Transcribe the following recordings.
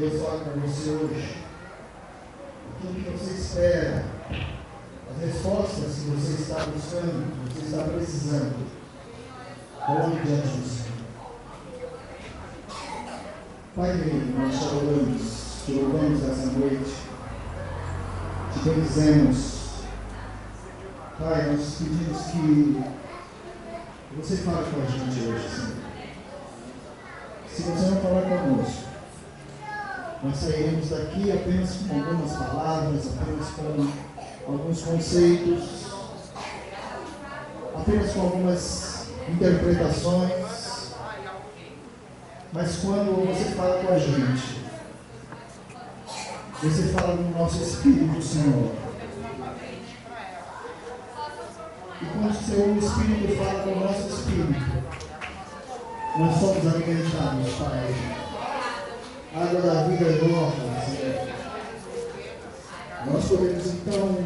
Deus fala para você hoje. Aquilo que você espera, as respostas que você está buscando, que você está precisando, coloque diante do Senhor. Pai querido, nós te adoramos, te louvamos essa noite, te bendizemos. Pai, nós pedimos que você fale com a gente hoje, Senhor. Se você não falar conosco, nós sairemos daqui apenas com algumas palavras, apenas com alguns conceitos, apenas com algumas interpretações. Mas quando você fala com a gente, você fala no nosso espírito, Senhor. E quando o seu espírito fala com o nosso espírito, nós somos alimentados, Pai. Água da vida nova, Senhor. Nós podemos então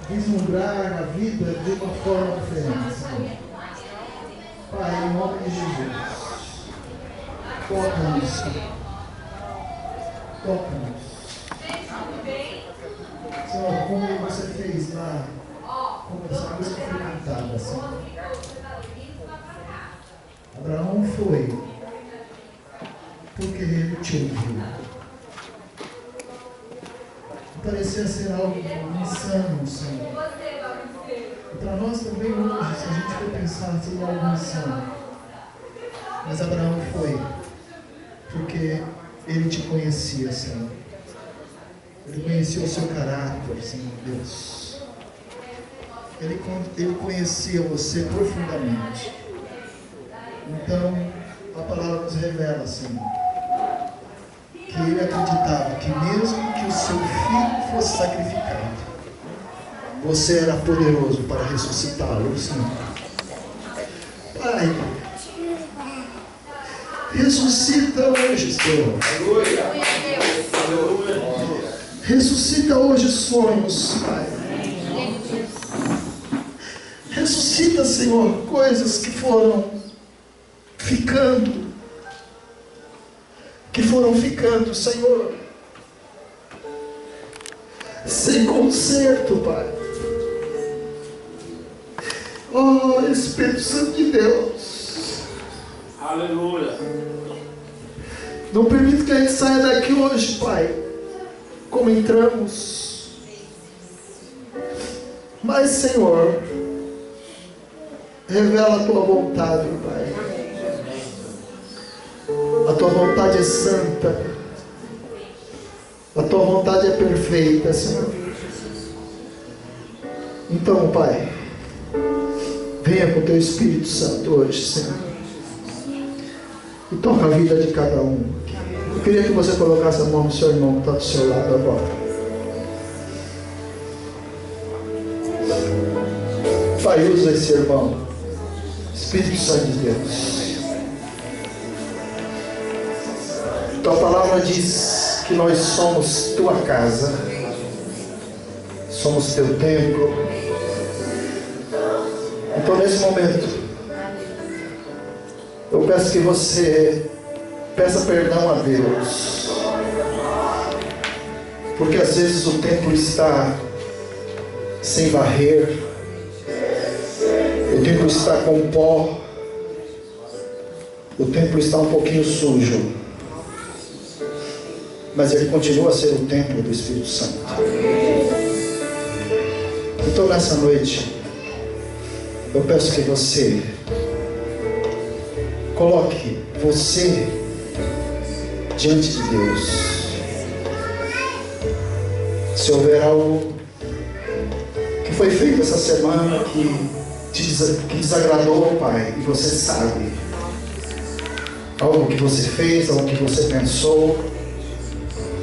vislumbrar a vida de uma forma diferente, Senhor. Pai, em nome de Jesus, toca-nos, toca-nos. Senhor, como você fez lá, como essa música foi cantada, Senhor. Abraão foi porque ele te ouviu. Parecia ser algo insano, Senhor. E para nós também hoje, se a gente for pensar, seria algo insano. Mas Abraão foi porque ele te conhecia, Senhor. Ele conhecia o seu caráter, Senhor Deus. Ele conhecia você profundamente. Então, a palavra nos revela, Senhor, que ele acreditava que mesmo que o seu filho fosse sacrificado, você era poderoso para ressuscitá-lo, Senhor. Pai, ressuscita hoje, Senhor. Ressuscita hoje sonhos, Pai. Ressuscita, Senhor, coisas que foram ficando, Senhor, sem conserto, Pai. Oh, Espírito Santo de Deus, aleluia. Não permita que a gente saia daqui hoje, Pai, como entramos, mas, Senhor, revela a Tua vontade, Pai. A Tua vontade é santa. A Tua vontade é perfeita, Senhor. Então, Pai, venha com o Teu Espírito Santo hoje, Senhor. E toca a vida de cada um. Eu queria que você colocasse a mão no seu irmão que está do seu lado agora. Pai, usa esse irmão. Espírito Santo de Deus. Tua palavra diz que nós somos Tua casa, somos Teu templo. Então, nesse momento, eu peço que você peça perdão a Deus, porque às vezes o templo está sem varrer, o templo está com pó, o templo está um pouquinho sujo, mas ele continua a ser o templo do Espírito Santo. Então, nessa noite, eu peço que você coloque você diante de Deus. Se houver algo que foi feito essa semana que desagradou, Pai, e você sabe, algo que você fez, algo que você pensou,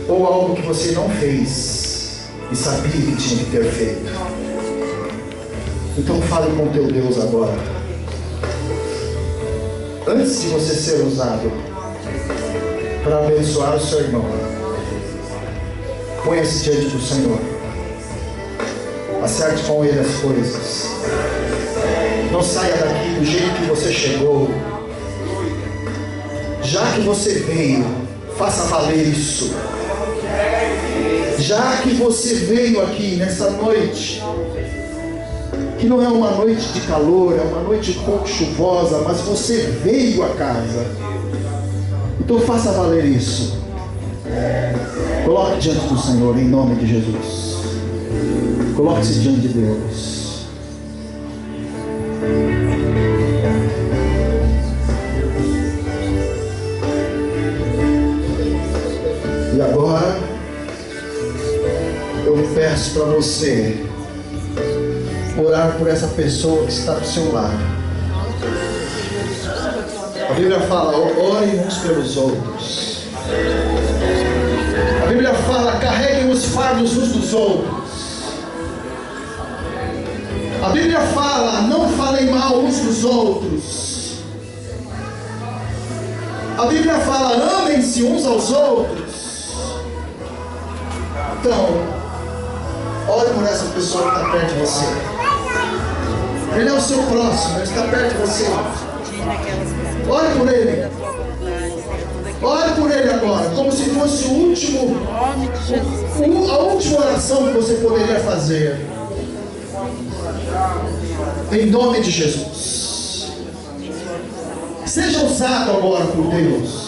ou algo que você não fez e sabia que tinha que ter feito, então fale com teu Deus agora. Antes de você ser usado para abençoar o seu irmão, ponha-se diante do Senhor, acerte com Ele as coisas, não saia daqui do jeito que você chegou. Já que você veio, Faça valer isso. Já que você veio aqui nessa noite, que não é uma noite de calor, é uma noite um pouco chuvosa, mas você veio a casa, então faça valer isso. Coloque diante do Senhor, em nome de Jesus. Coloque-se diante de Deus. E agora eu peço para você orar por essa pessoa que está do seu lado. A Bíblia fala, orem uns pelos outros. A Bíblia fala, carreguem os fardos uns dos outros. A Bíblia fala, não falem mal uns dos outros. A Bíblia fala, amem-se uns aos outros. Então, ore por essa pessoa que está perto de você. Ele é o seu próximo, ele está perto de você. Ore por ele. Ore por ele agora, como se fosse a última oração que você poderia fazer. Em nome de Jesus. Seja usado agora por Deus.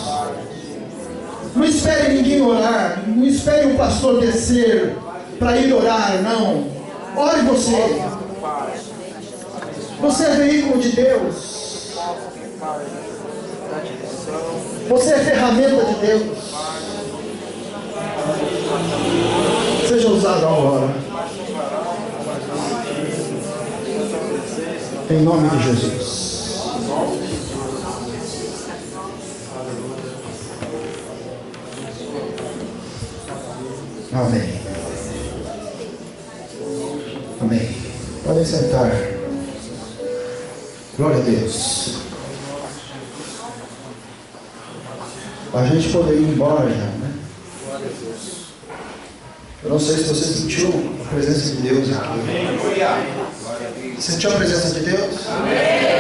Não espere ninguém orar. Não espere um pastor descer para ir orar, não. Ore você. Você é veículo de Deus. Você é ferramenta de Deus. Seja usado agora. Em nome de Jesus. Amém. Amém. Podem sentar. Glória a Deus. A gente poderia ir embora já, né? Eu não sei se você sentiu a presença de Deus aqui. Sentiu a presença de Deus?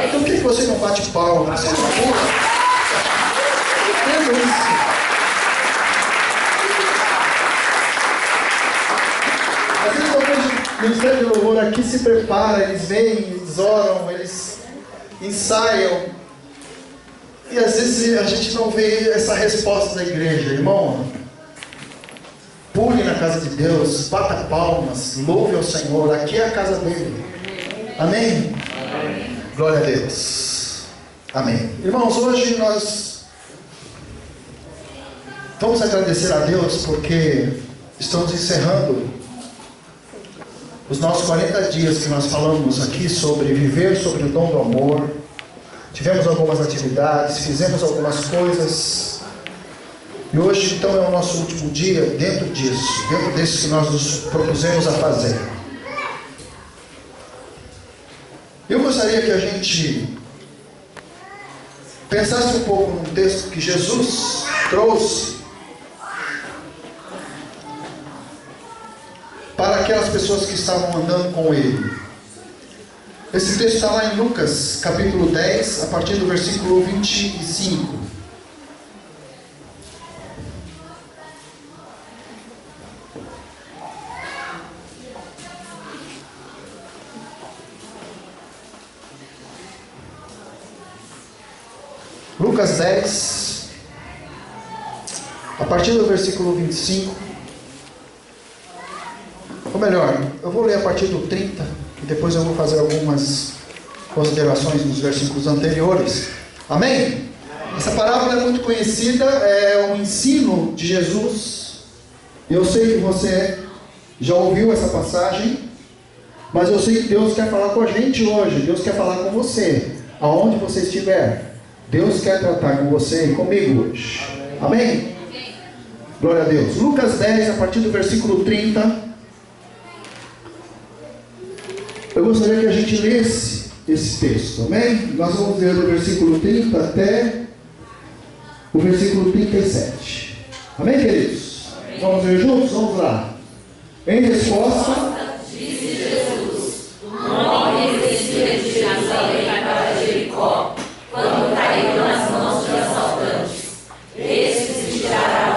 Então por que você não bate palma? Você não pula? Entendo isso. Às vezes eu vejo o Ministério de Louvor aqui se prepara, eles vêm, eles oram, eles ensaiam. E às vezes a gente não vê essa resposta da igreja. Irmão, pule na casa de Deus, bata palmas, louve ao Senhor. Aqui é a casa dele. Amém? Amém. Glória a Deus. Amém. Irmãos, hoje nós vamos agradecer a Deus porque estamos encerrando os nossos 40 dias que nós falamos aqui sobre viver sobre o dom do amor. Tivemos algumas atividades, fizemos algumas coisas. E hoje então é o nosso último dia dentro disso, dentro disso que nós nos propusemos a fazer. Eu gostaria que a gente pensasse um pouco num texto que Jesus trouxe para aquelas pessoas que estavam andando com ele. Esse texto está lá em Lucas, capítulo 10, a partir do versículo 25. Lucas 10, a partir do versículo 25. Ou melhor, eu vou ler a partir do 30, e depois eu vou fazer algumas considerações nos versículos anteriores. Amém? Essa parábola é muito conhecida, é um ensino de Jesus. Eu sei que você já ouviu essa passagem, mas eu sei que Deus quer falar com a gente hoje. Deus quer falar com você, aonde você estiver. Deus quer tratar com você e comigo hoje. Amém? Glória a Deus. Lucas 10, a partir do versículo 30. Eu gostaria que a gente lesse esse texto, amém? Nós vamos ler do versículo 30 até o versículo 37. Amém, queridos? Amém. Vamos ler juntos? Vamos lá. Em resposta, disse Jesus: um homem descia de Jerusalém para Jericó, quando caiu nas mãos de assaltantes. Este se tirará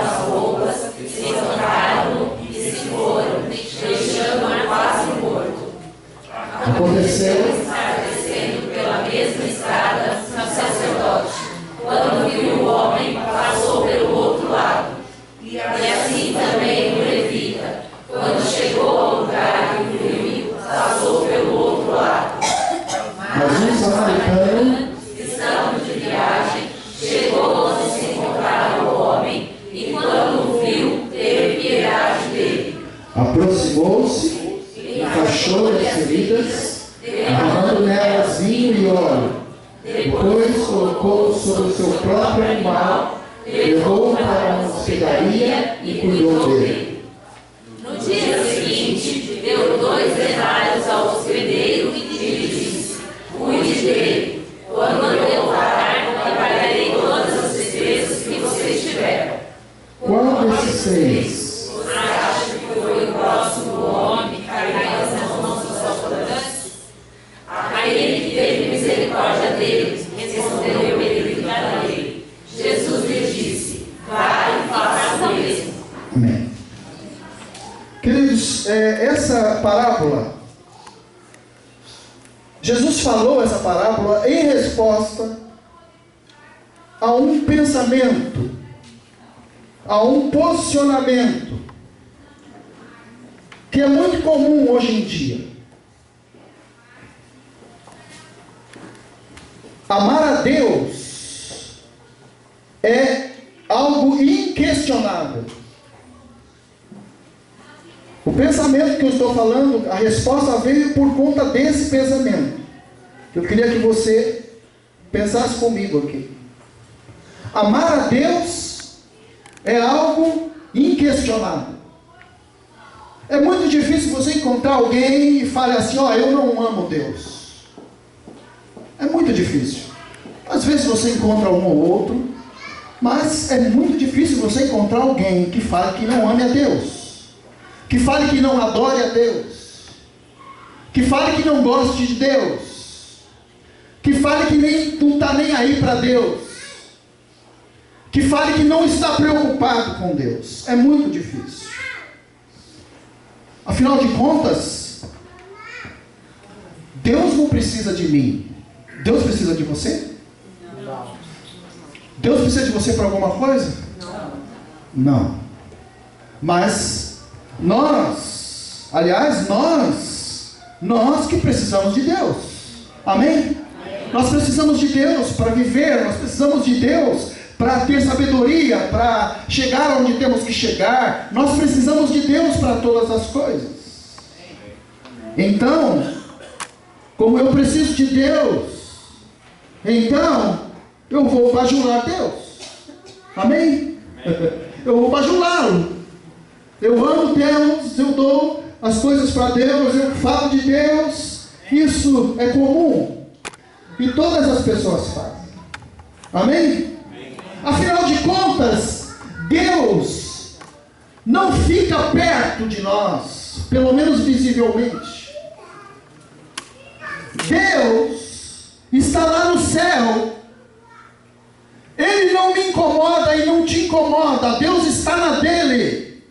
E assim também o levita, quando chegou ao lugar que o viu, passou pelo outro lado. Mas um samaritano, estando de viagem, chegou onde se encontrava o homem, e quando o viu, teve piedade dele. aproximou-se, enfaixou-lhe as feridas, derramando nelas vinho e óleo. Depois colocou sobre o seu próprio animal, levou-o para uma hospedaria e cuidou dele. No dia seguinte, deu 2 denários ao hospedeiro e lhe disse: cuide dele. Quando eu voltar, pagarei todas as despesas que vocês tiveram. Qual desses 3? Você acha que foi o próximo do homem carregando nas mãos dos salvadoras? Aquele que teve misericórdia dele, respondeu ele a ele. Jesus lhe disse: vai e faça o mesmo. Amém. Queridos, essa parábola, Jesus falou essa parábola em resposta a um pensamento, a um posicionamento que é muito comum hoje em dia. Amar a Deus é algo inquestionável. O pensamento que eu estou falando, a resposta veio por conta desse pensamento. Eu queria que você pensasse comigo aqui. Amar a Deus é algo inquestionável. É muito difícil você encontrar alguém e fale assim: ó, eu não amo Deus. É muito difícil. Às vezes você encontra um ou outro, mas é muito difícil você encontrar alguém que fale que não ame a Deus, que fale que não adore a Deus, que fale que não goste de Deus, que fale que não está nem aí para Deus, que fale que não está preocupado com Deus. É muito difícil. Afinal de contas, Deus não precisa de mim. Deus precisa de você? Não. Deus precisa de você para alguma coisa? Não. Mas nós que precisamos de Deus. Amém? Nós precisamos de Deus para viver, nós precisamos de Deus para ter sabedoria, para chegar onde temos que chegar. Nós precisamos de Deus para todas as coisas. Então, como eu preciso de Deus, então eu vou bajular Deus. Amém? Eu vou bajulá-lo. Eu amo Deus, eu dou as coisas para Deus, eu falo de Deus. Isso é comum. E todas as pessoas fazem. Amém? Afinal de contas, Deus não fica perto de nós, pelo menos visivelmente. Deus está lá no céu. Ele não me incomoda e não te incomoda. Deus está na dele.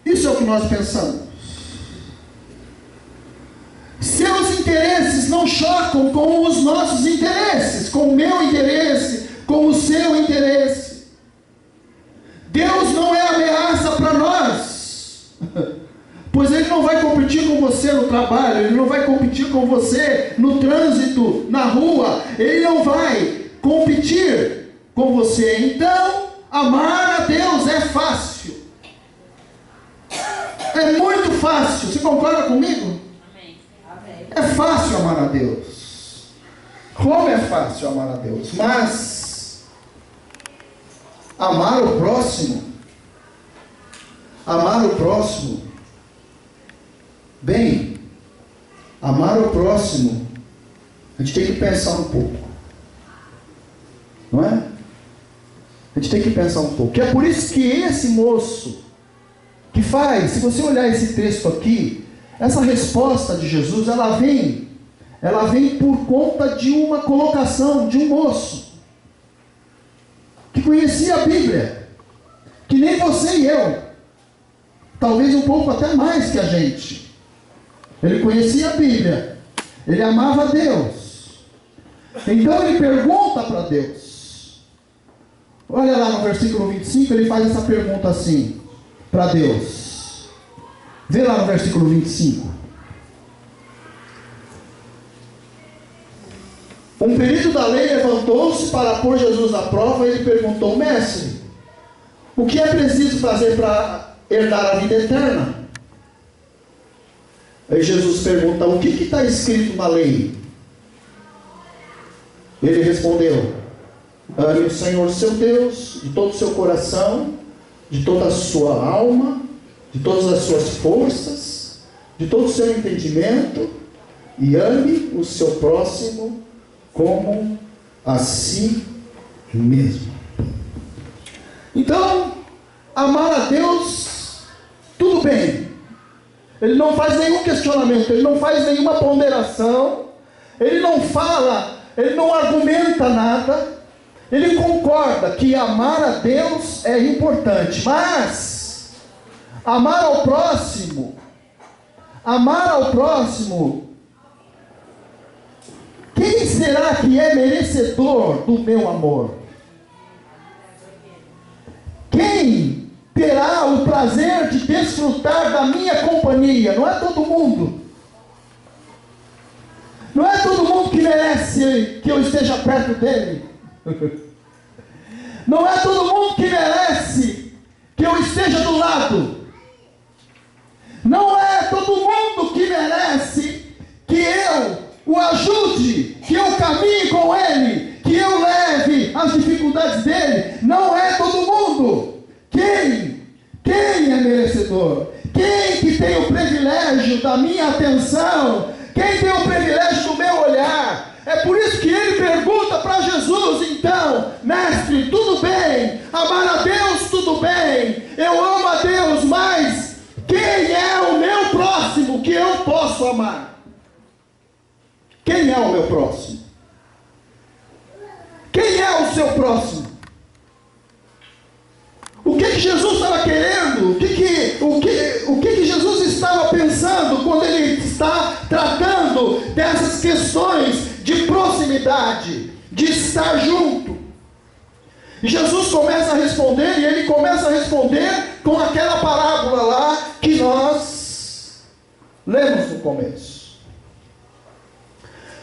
Isso é o que nós pensamos. Seus interesses não chocam com os nossos interesses, com o meu interesse, com o seu interesse. Deus não é ameaça para nós, pois Ele não vai competir com você no trabalho, Ele não vai competir com você no trânsito, na rua, Ele não vai competir com você. Então, amar a Deus é fácil. É muito fácil. Você concorda comigo? Amém. É fácil amar a Deus. Como é fácil amar a Deus? Mas amar o próximo, bem, amar o próximo, a gente tem que pensar um pouco, não é? A gente tem que pensar um pouco. É por isso que esse moço que faz, se você olhar esse texto aqui, essa resposta de Jesus, ela vem por conta de uma colocação de um moço que conhecia a Bíblia, que nem você e eu, talvez um pouco até mais que a gente. Ele conhecia a Bíblia, ele amava a Deus. Então ele pergunta para Deus: Olha lá no versículo 25, ele faz essa pergunta assim para Deus. Vê lá no versículo 25. Um perito da lei levantou-se para pôr Jesus à prova e ele perguntou: mestre, o que é preciso fazer para herdar a vida eterna? Aí Jesus pergunta: o que está escrito na lei? Ele respondeu: ame o Senhor seu Deus de todo o seu coração, de toda a sua alma, de todas as suas forças, de todo o seu entendimento, e ame o seu próximo como a si mesmo. Então, amar a Deus, tudo bem. Ele não faz nenhum questionamento, ele não faz nenhuma ponderação, ele não fala, ele não argumenta nada. Ele concorda que amar a Deus é importante, mas amar ao próximo, quem será que é merecedor do meu amor? Quem terá o prazer de desfrutar da minha companhia? Não é todo mundo. Não é todo mundo que merece que eu esteja perto dele. Não é todo mundo que merece que eu esteja do lado. Não é todo mundo que merece que eu o ajude, que eu caminhe com ele, que eu leve as dificuldades dele. Não é todo mundo. Quem é merecedor? Quem que tem o privilégio da minha atenção? Quem tem o privilégio do meu olhar? É por isso que ele pergunta para Jesus, então: mestre, tudo bem, amar a Deus, tudo bem, eu amo a Deus, mas quem é o meu próximo que eu posso amar? Quem é o meu próximo? Quem é o seu próximo? O que Jesus estava querendo? O que Jesus estava pensando quando ele está tratando dessas questões de proximidade, de estar junto? E Jesus começa a responder, e ele começa a responder com aquela parábola lá que nós lemos no começo.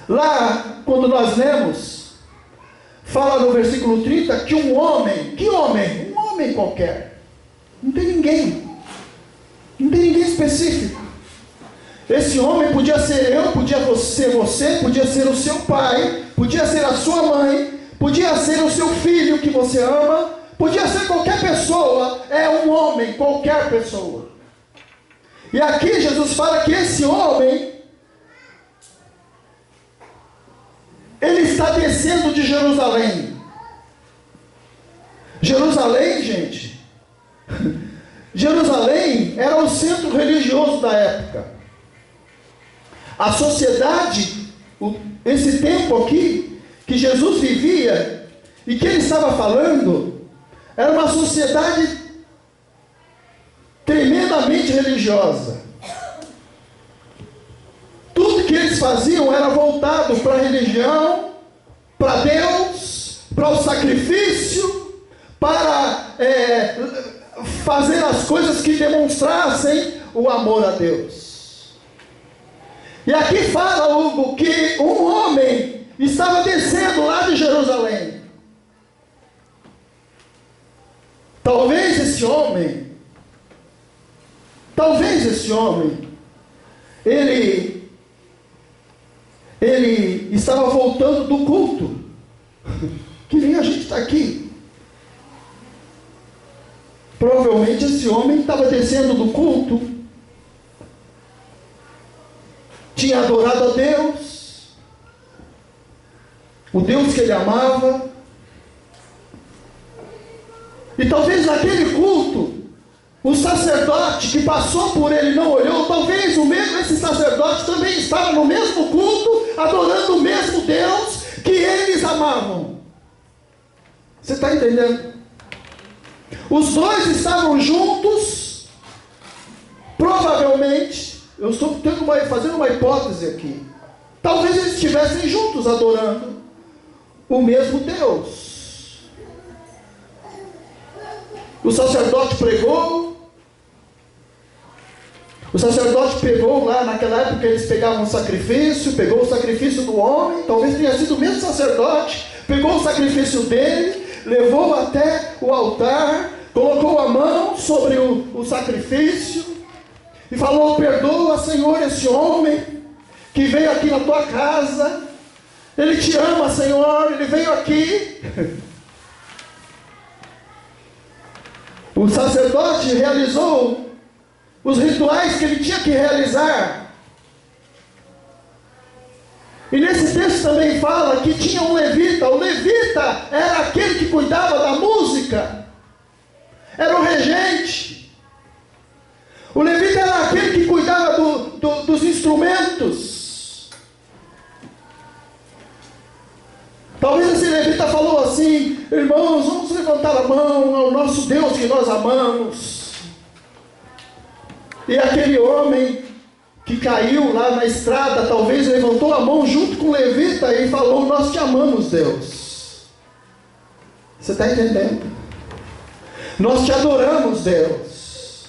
Lá, quando nós lemos, fala no versículo 30 que um homem qualquer, não tem ninguém específico. Esse homem podia ser eu, podia ser você, podia ser o seu pai, podia ser a sua mãe, podia ser o seu filho que você ama, podia ser qualquer pessoa. É um homem, qualquer pessoa. E aqui Jesus fala que esse homem, ele está descendo de Jerusalém. Jerusalém, gente, Jerusalém era o centro religioso da época. A sociedade, esse tempo aqui, que Jesus vivia, e que ele estava falando, era uma sociedade tremendamente religiosa. Tudo que eles faziam era voltado para a religião, para Deus, para o sacrifício, para fazer as coisas que demonstrassem o amor a Deus. E aqui fala, Hugo, que um homem estava descendo lá de Jerusalém. Talvez esse homem, ele estava voltando do culto, que nem a gente está aqui. Provavelmente esse homem estava descendo do culto, tinha adorado a Deus, o Deus que ele amava, e talvez naquele culto, o sacerdote que passou por ele não olhou, talvez esse sacerdote também estava no mesmo culto, adorando o mesmo Deus que eles amavam. Você está entendendo? Os dois estavam juntos, provavelmente, eu estou fazendo uma hipótese aqui, talvez eles estivessem juntos adorando o mesmo Deus. O sacerdote pregou. O sacerdote pegou lá, naquela época eles pegavam o sacrifício, pegou o sacrifício do homem, talvez tenha sido o mesmo sacerdote, pegou o sacrifício dele, levou até o altar, colocou a mão sobre o sacrifício e falou: perdoa, Senhor, esse homem que veio aqui na tua casa, ele te ama, Senhor, ele veio aqui. O sacerdote realizou os rituais que ele tinha que realizar. E nesse texto também fala que tinha um levita. O levita era aquele que cuidava da música, era o regente. O levita era aquele que cuidava dos instrumentos. Talvez esse levita falou assim: irmãos, vamos levantar a mão ao nosso Deus que nós amamos. E aquele homem que caiu lá na estrada, talvez levantou a mão junto com o levita e falou: nós te amamos, Deus. Você está entendendo? Nós te adoramos, Deus.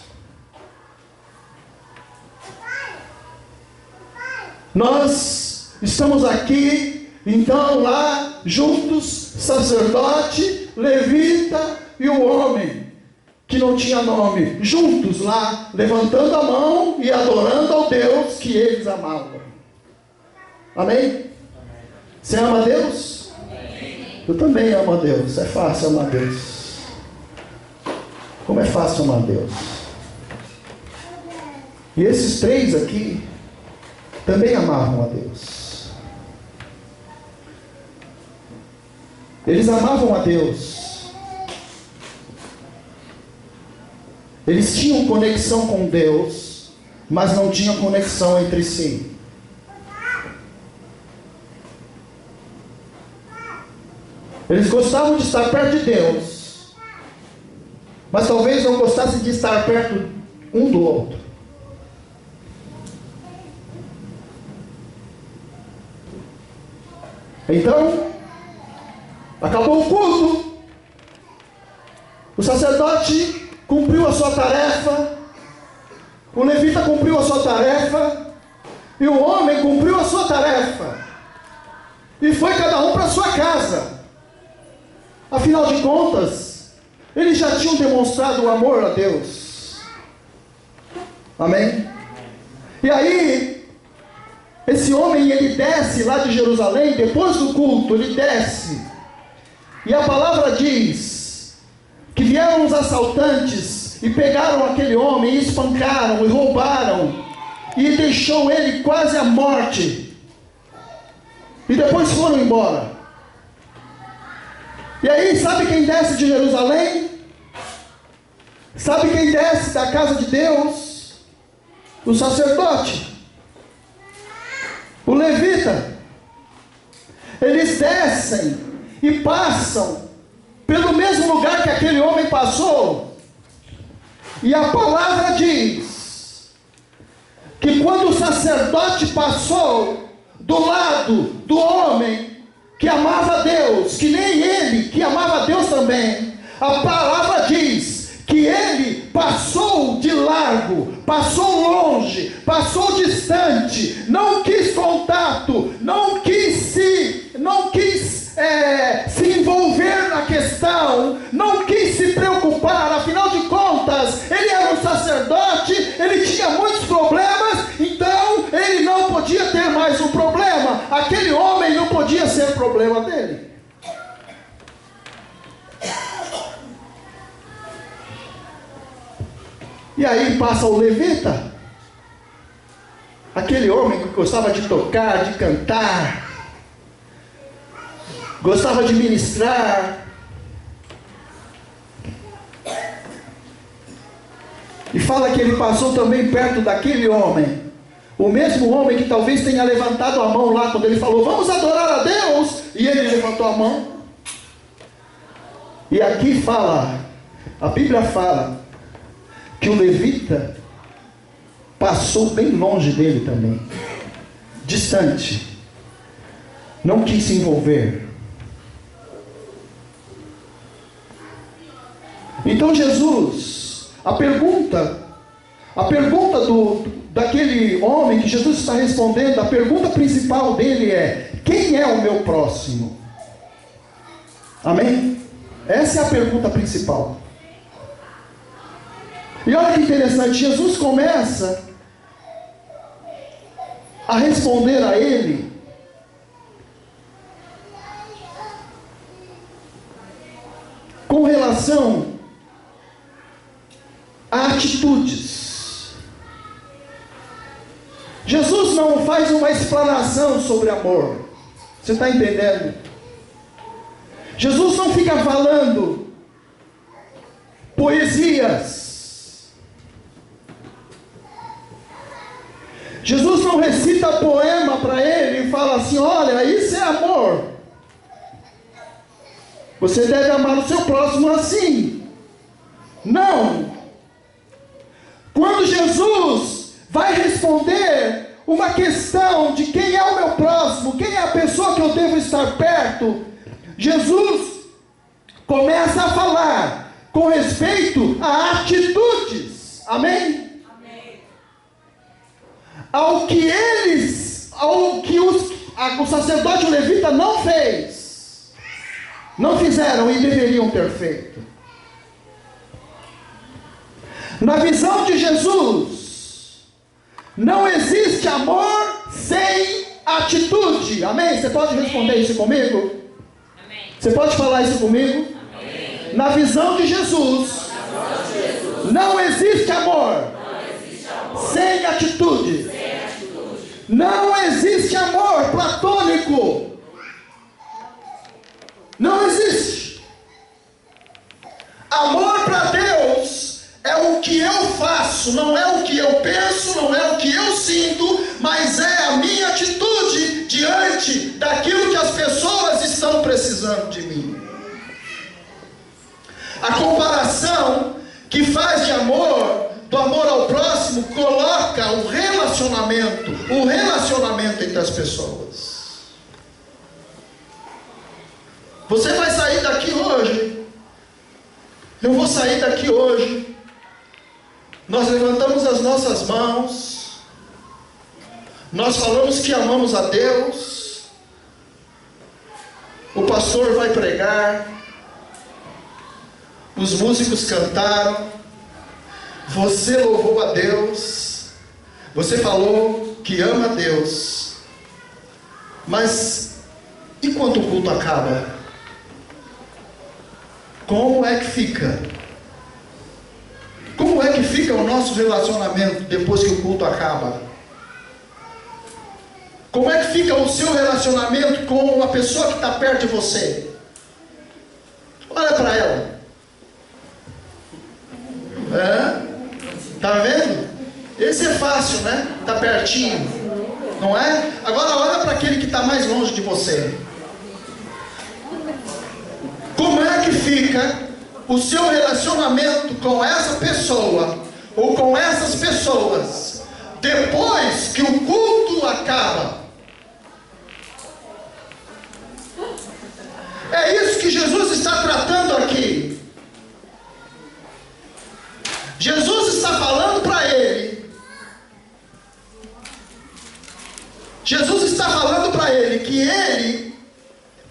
Nós estamos aqui, então, lá, juntos, sacerdote, levita e o homem que não tinha nome, juntos lá, levantando a mão e adorando ao Deus que eles amavam. Amém? Você ama a Deus? Amém. Eu também amo a Deus. É fácil amar a Deus. Como é fácil amar a Deus. E esses três aqui também amavam a Deus. Eles amavam a Deus. Eles tinham conexão com Deus, mas não tinham conexão entre si. Eles gostavam de estar perto de Deus, mas talvez não gostassem de estar perto um do outro. Então, acabou o culto. O sacerdote cumpriu a sua tarefa, o levita cumpriu a sua tarefa, e o homem cumpriu a sua tarefa, e foi cada um para a sua casa. Afinal de contas, eles já tinham demonstrado o amor a Deus. Amém? E aí, esse homem, ele desce lá de Jerusalém, depois do culto, ele desce, e a palavra diz que vieram os assaltantes e pegaram aquele homem, e espancaram, e roubaram, e deixou ele quase à morte, e depois foram embora. E aí, sabe quem desce de Jerusalém? Sabe quem desce da casa de Deus? O sacerdote, o levita. Eles descem e passam pelo mesmo lugar que aquele homem passou. E a palavra diz que quando o sacerdote passou do lado do homem que amava a Deus, que nem ele, que amava a Deus também, a palavra diz que ele passou de largo, passou longe, passou distante, não quis contato, não quis se envolver na questão, não quis se preocupar. Afinal de contas, ele era um sacerdote, ele tinha muitos problemas, então ele não podia ter mais um problema. Aquele homem não podia ser problema dele. E aí passa o levita, aquele homem que gostava de tocar, de cantar, gostava de ministrar, e fala que ele passou também perto daquele homem, o mesmo homem que talvez tenha levantado a mão lá quando ele falou: vamos adorar a Deus, e ele levantou a mão. E aqui fala, a Bíblia fala que o levita passou bem longe dele também, distante, não quis se envolver. Então Jesus, a pergunta daquele homem que Jesus está respondendo, a pergunta principal dele é: quem é o meu próximo? Amém? Essa é a pergunta principal. E olha que interessante, Jesus começa a responder a ele com relação a atitudes. Jesus não faz uma explanação sobre amor. Você está entendendo? Jesus não fica falando poesias. Jesus não recita poema para ele e fala assim: olha, isso é amor. Você deve amar o seu próximo assim. Não. Quando Jesus vai responder uma questão de quem é o meu próximo, quem é a pessoa que eu devo estar perto, Jesus começa a falar com respeito a atitudes. Amém? Ao que o sacerdote levita não fez, não fizeram e deveriam ter feito. Na visão de Jesus, não existe amor sem atitude. Amém? Você pode responder isso comigo? Amém. Você pode falar isso comigo? Amém. Na visão de Jesus, não existe amor sem atitude. Não existe amor platônico. Não existe. Amor para Deus é o que eu faço, não é o que eu penso, não é o que eu sinto, mas é a minha atitude diante daquilo que as pessoas estão precisando de mim. A comparação que faz de amor, do amor ao próximo, coloca o relacionamento entre as pessoas. Você vai sair daqui hoje, eu vou sair daqui hoje, nós levantamos as nossas mãos, nós falamos que amamos a Deus, o pastor vai pregar, os músicos cantaram, você louvou a Deus, você falou que ama a Deus, mas e quando o culto acaba? Como é que fica? Como é que fica o nosso relacionamento depois que o culto acaba? Como é que fica o seu relacionamento com a pessoa que está perto de você? Olha para ela. Está vendo? Esse é fácil, né? Está pertinho, não é? Agora olha para aquele que está mais longe de você. Como é que fica o seu relacionamento com essa pessoa ou com essas pessoas depois que o culto acaba? É isso que Jesus está tratando aqui. Jesus está falando para ele. Jesus está falando para ele que ele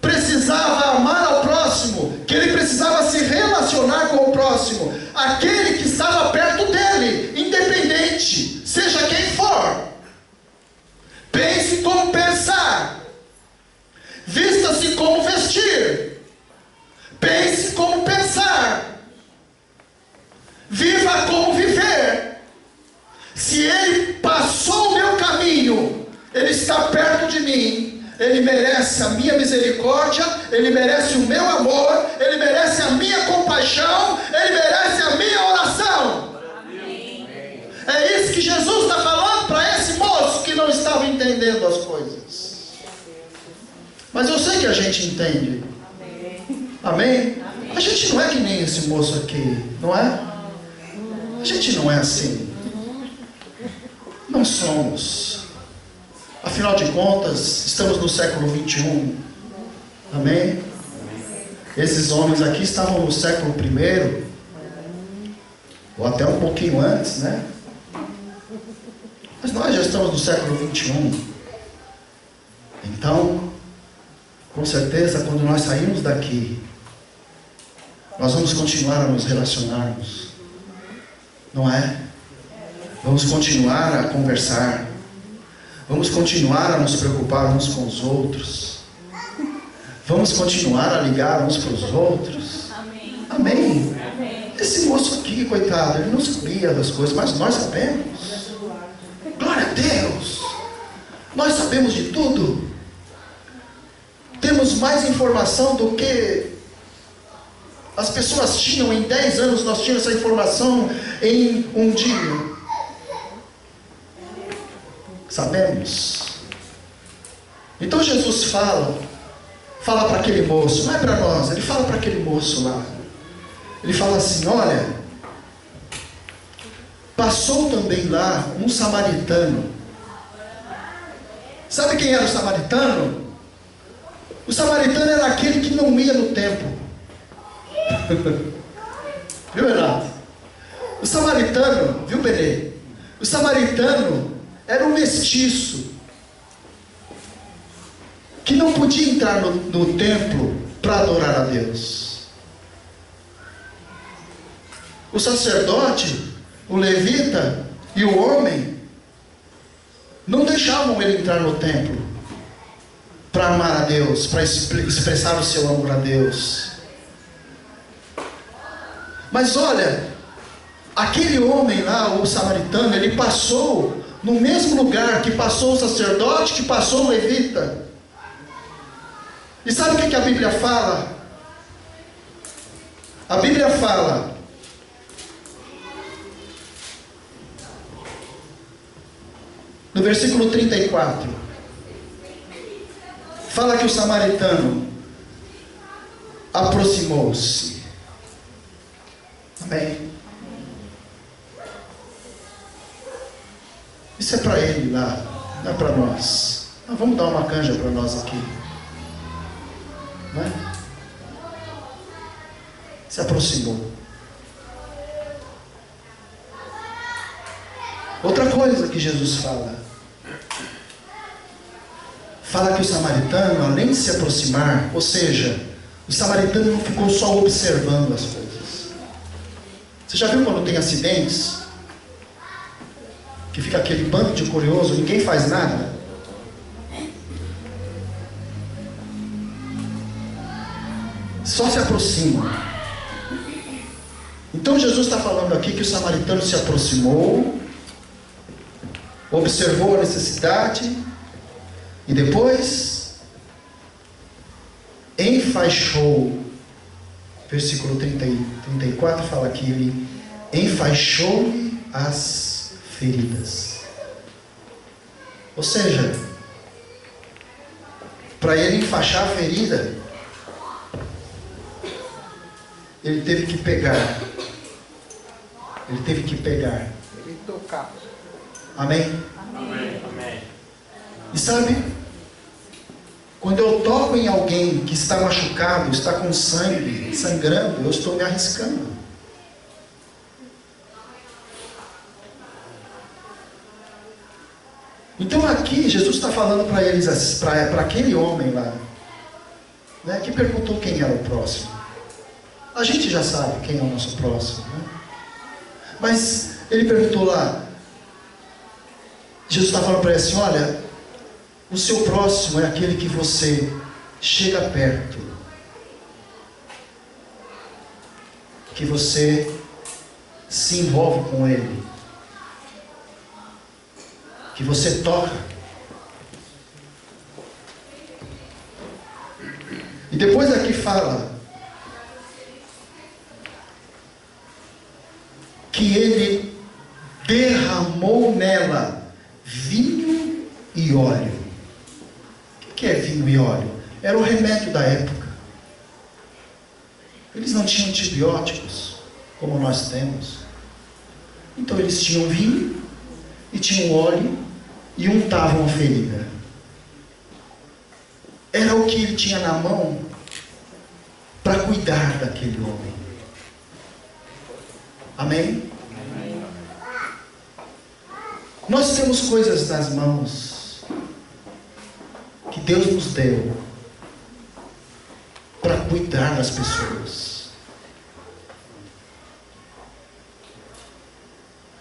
precisava amar ao próximo, que ele precisava se relacionar com o próximo, aquele que estava perto dele, independente, seja quem for. Pense como pensar, vista-se como vestir, pense como pensar, viva como viver. Se ele passou o meu caminho, ele está perto de mim, ele merece a minha misericórdia, ele merece o meu amor, ele merece a minha compaixão, ele merece a minha oração. Amém. É isso que Jesus está falando para esse moço que não estava entendendo as coisas. Mas eu sei que a gente entende. Amém? A gente não é que nem esse moço aqui, não é? A gente não é assim. Não somos. Afinal de contas, estamos no século 21. Amém? Esses homens aqui estavam no século 1. ou até um pouquinho antes, né? Mas nós já estamos no século 21. Então, com certeza, quando nós sairmos daqui, nós vamos continuar a nos relacionarmos, não é? Vamos continuar a conversar, vamos continuar a nos preocupar uns com os outros, vamos continuar a ligar uns para os outros. Amém. Amém. Amém. Esse moço aqui, coitado, ele não sabia das coisas, mas nós sabemos. Glória a Deus! Nós sabemos de tudo. Temos mais informação do que as pessoas tinham em 10 anos. Nós tínhamos essa informação em um dia. Sabemos. Então Jesus fala para aquele moço, não é para nós, ele fala para aquele moço lá. Ele fala assim: olha, passou também lá um samaritano. Sabe quem era o samaritano? O samaritano era aquele que não ia no templo. Viu, Renato? O samaritano, viu, Benê? O samaritano era um mestiço que não podia entrar no templo para adorar a Deus. O sacerdote, o levita e o homem não deixavam ele entrar no templo para amar a Deus, para expressar o seu amor a Deus. Mas olha, aquele homem lá, o samaritano, ele passou no mesmo lugar que passou o sacerdote, que passou o levita. E sabe o que a Bíblia fala? A Bíblia fala: no versículo 34, fala que o samaritano aproximou-se. Amém? Isso é para ele lá, não é para nós. Então, vamos dar uma canja para nós aqui. Não é? Se aproximou. Outra coisa que Jesus fala que o samaritano, além de se aproximar, ou seja, o samaritano não ficou só observando as coisas. Você já viu quando tem acidentes? Que fica aquele bando de curioso, ninguém faz nada? Só se aproxima. Então Jesus está falando aqui que o samaritano se aproximou, observou a necessidade e depois enfaixou. Versículo 34 fala que ele enfaixou-lhe as feridas. Ou seja, para ele enfaixar a ferida, ele teve que pegar. Ele teve que pegar. Ele tocar. Amém? Amém. Amém. E sabe, quando eu toco em alguém que está machucado, está com sangue, sangrando, eu estou me arriscando. Então aqui Jesus está falando para eles, para aquele homem lá, né, que perguntou quem era o próximo. A gente já sabe quem é o nosso próximo, né? Mas ele perguntou lá, Jesus está falando para ele assim: olha, o seu próximo é aquele que você chega perto, que você se envolve com ele, que você toca. E depois aqui fala que ele derramou nela vinho e óleo. O que é vinho e óleo? Era o remédio da época. Eles não tinham antibióticos como nós temos. Então eles tinham vinho e tinham óleo e untavam a ferida. Era o que ele tinha na mão para cuidar daquele homem. Amém? Nós temos coisas nas mãos que Deus nos deu para cuidar das pessoas.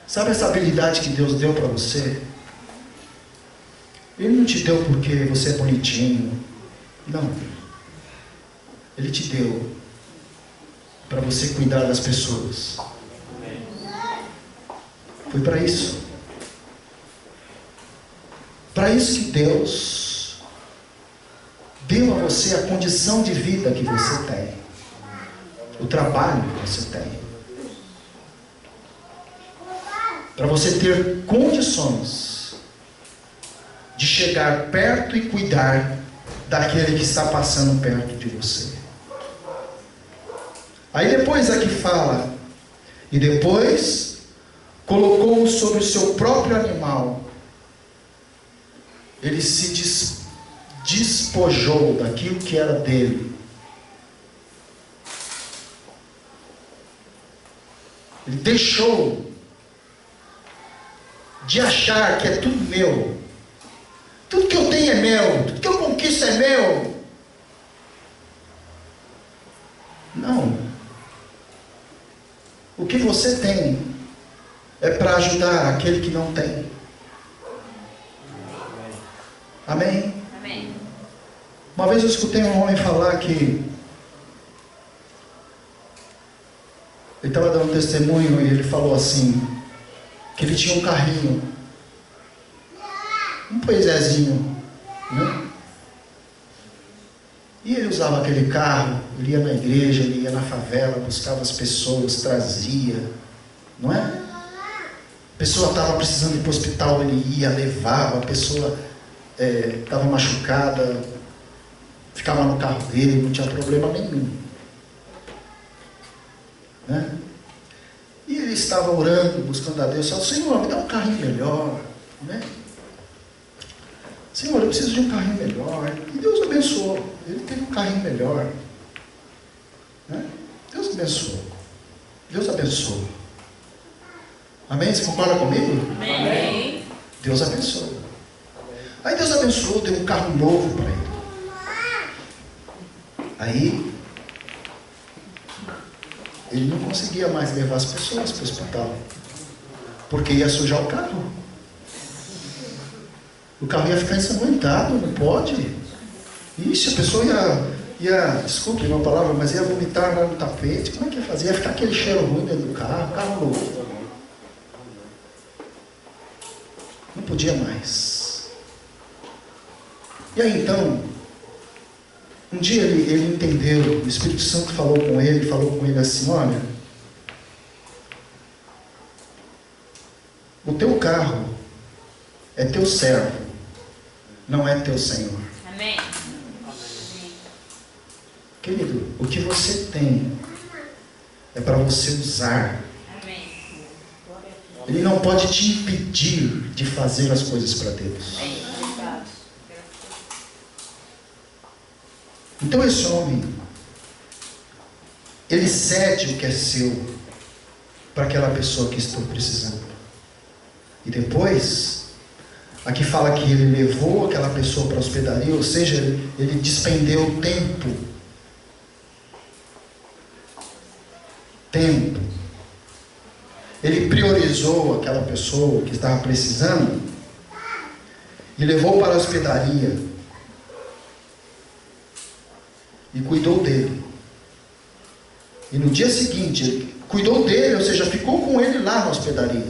Sabe essa habilidade que Deus deu para você? Ele não te deu porque você é bonitinho. Não. Ele te deu para você cuidar das pessoas. Foi para isso. Para isso que Deus deu a você a condição de vida que você tem. O trabalho que você tem. Para você ter condições de chegar perto e cuidar daquele que está passando perto de você. Aí depois aqui fala, e depois colocou sobre o seu próprio animal. Ele se despojou daquilo que era dele. Ele deixou de achar que é tudo meu. Tudo que eu tenho é meu. Tudo que eu conquisto é meu. Não. O que você tem é para ajudar aquele que não tem. Amém? Amém. Uma vez eu escutei um homem falar que ele estava dando testemunho e ele falou assim, que ele tinha um carrinho, um poesézinho, né? E ele usava aquele carro, ele ia na igreja, ele ia na favela, buscava as pessoas, trazia, não é? A pessoa estava precisando ir para o hospital, ele ia, levava, a pessoa estava machucada, ficava no carro dele, não tinha problema nenhum, né? E ele estava orando, buscando a Deus, falou, Senhor, me dá um carrinho melhor, né? Senhor, eu preciso de um carrinho melhor. E Deus abençoou, ele teve um carrinho melhor, né? Deus abençoou, Deus abençoou. Amém? Você concorda comigo? Amém. Deus abençoou. Aí Deus abençoou, deu um carro novo para ele. Aí ele não conseguia mais levar as pessoas para o hospital, porque ia sujar o carro. O carro ia ficar ensanguentado, não pode. Ixi, a pessoa ia, desculpe uma palavra, mas ia vomitar lá no tapete. Como é que ia fazer? Ia ficar aquele cheiro ruim dentro do carro novo. Não podia mais. E aí então, um dia ele entendeu, o Espírito Santo falou com ele assim, olha, o teu carro é teu servo, não é teu Senhor. Amém. Querido, o que você tem é para você usar. Amém. Ele não pode te impedir de fazer as coisas para Deus. Então esse homem, ele cede o que é seu para aquela pessoa que está precisando. E depois, aqui fala que ele levou aquela pessoa para a hospedaria, ou seja, ele despendeu tempo. Ele priorizou aquela pessoa que estava precisando e levou para a hospedaria. E cuidou dele. E no dia seguinte, ele cuidou dele, ou seja, ficou com ele lá na hospedaria.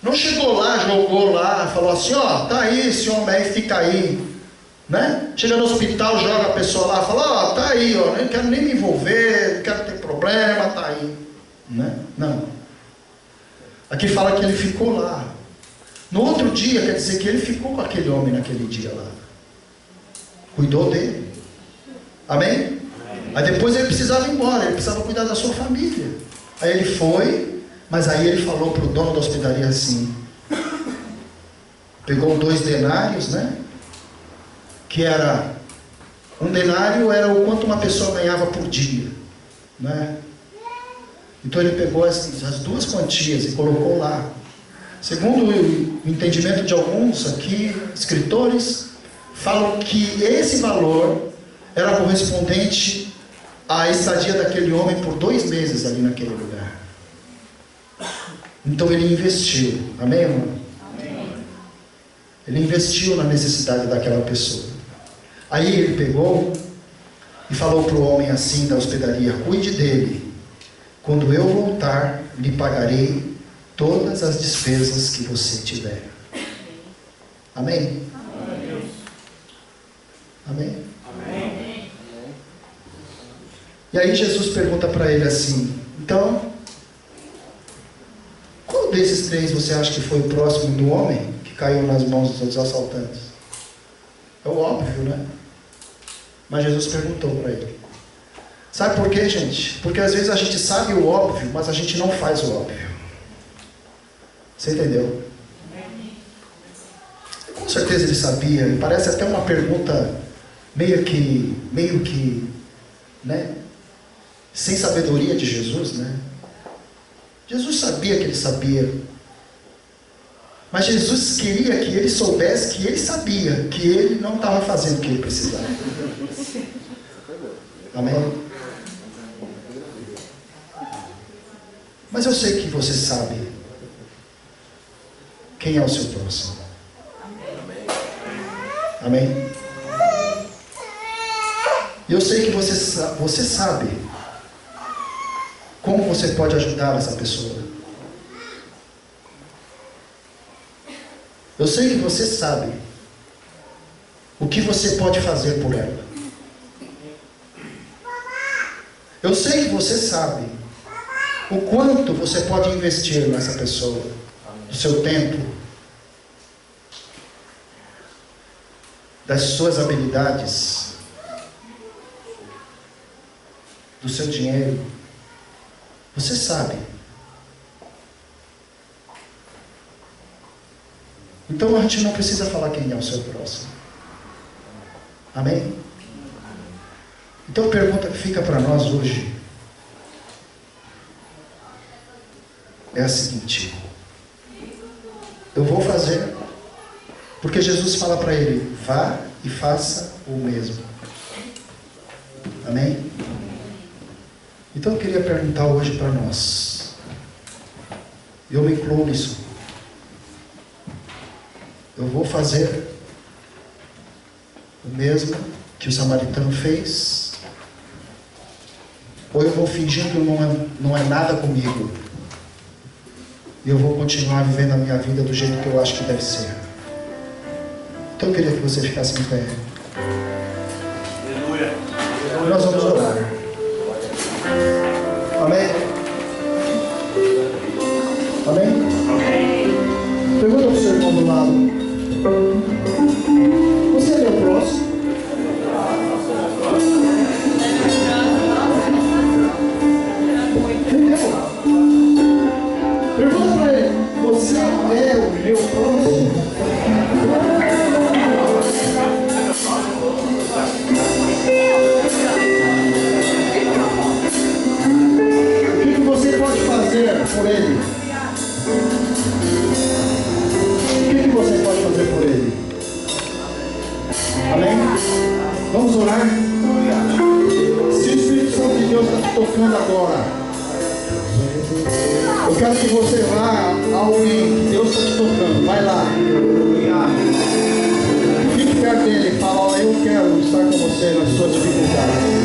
Não chegou lá, jogou lá, falou assim, ó, tá aí esse homem aí, fica aí, né? Chega no hospital, joga a pessoa lá, fala, ó, tá aí, ó, não quero nem me envolver, não quero ter problema, tá aí, né? Não. Aqui fala que ele ficou lá. No outro dia, quer dizer que ele ficou com aquele homem naquele dia lá. Cuidou dele. Amém? Aí depois ele precisava ir embora, ele precisava cuidar da sua família. Aí ele foi, mas aí ele falou para o dono da hospedaria assim, pegou 2 denários, né? Que era, um denário era o quanto uma pessoa ganhava por dia, né? Então ele pegou as 2 quantias e colocou lá. Segundo o entendimento de alguns aqui, escritores, falam que esse valor era correspondente à estadia daquele homem por 2 meses ali naquele lugar. Então ele investiu, amém, irmão? Ele investiu na necessidade daquela pessoa. Aí ele pegou e falou para o homem assim da hospedaria: cuide dele, quando eu voltar lhe pagarei todas as despesas que você tiver. Amém? Amém? Amém. E aí Jesus pergunta para ele assim: então, qual desses 3 você acha que foi o próximo do homem que caiu nas mãos dos assaltantes? É o óbvio, né? Mas Jesus perguntou para ele. Sabe por quê, gente? Porque às vezes a gente sabe o óbvio, mas a gente não faz o óbvio. Você entendeu? Com certeza ele sabia, e parece até uma pergunta meio que, né? Sem sabedoria de Jesus, né? Jesus sabia que ele sabia. Mas Jesus queria que ele soubesse que ele sabia que ele não estava fazendo o que ele precisava. Amém? Mas eu sei que você sabe quem é o seu próximo. Amém? E eu sei que você sabe como você pode ajudar essa pessoa. Eu sei que você sabe o que você pode fazer por ela. Eu sei que você sabe o quanto você pode investir nessa pessoa, do seu tempo, das suas habilidades, do seu dinheiro. Você sabe. Então a gente não precisa falar quem é o seu próximo. Amém? Então a pergunta que fica para nós hoje é a seguinte: eu vou fazer, porque Jesus fala para ele: vá e faça o mesmo. Amém? Então eu queria perguntar hoje para nós, eu me incluo nisso: eu vou fazer o mesmo que o samaritano fez, ou eu vou fingir que não é nada comigo e eu vou continuar vivendo a minha vida do jeito que eu acho que deve ser? Então eu queria que você ficasse em pé. Aleluia. Nós vamos orar. Amém? Amém? Amém. Pergunta para o seu irmão do lado: você é meu próximo? Pergunta para ele: você é o meu próximo? O que você pode fazer por ele? O que você pode fazer por ele? Amém? Vamos orar? Se o Espírito Santo de Deus está te tocando agora, eu quero que você vá a alguém que Deus está te tocando. Vai lá. Fique perto dele e fala: ó, eu quero estar com você nas suas dificuldades.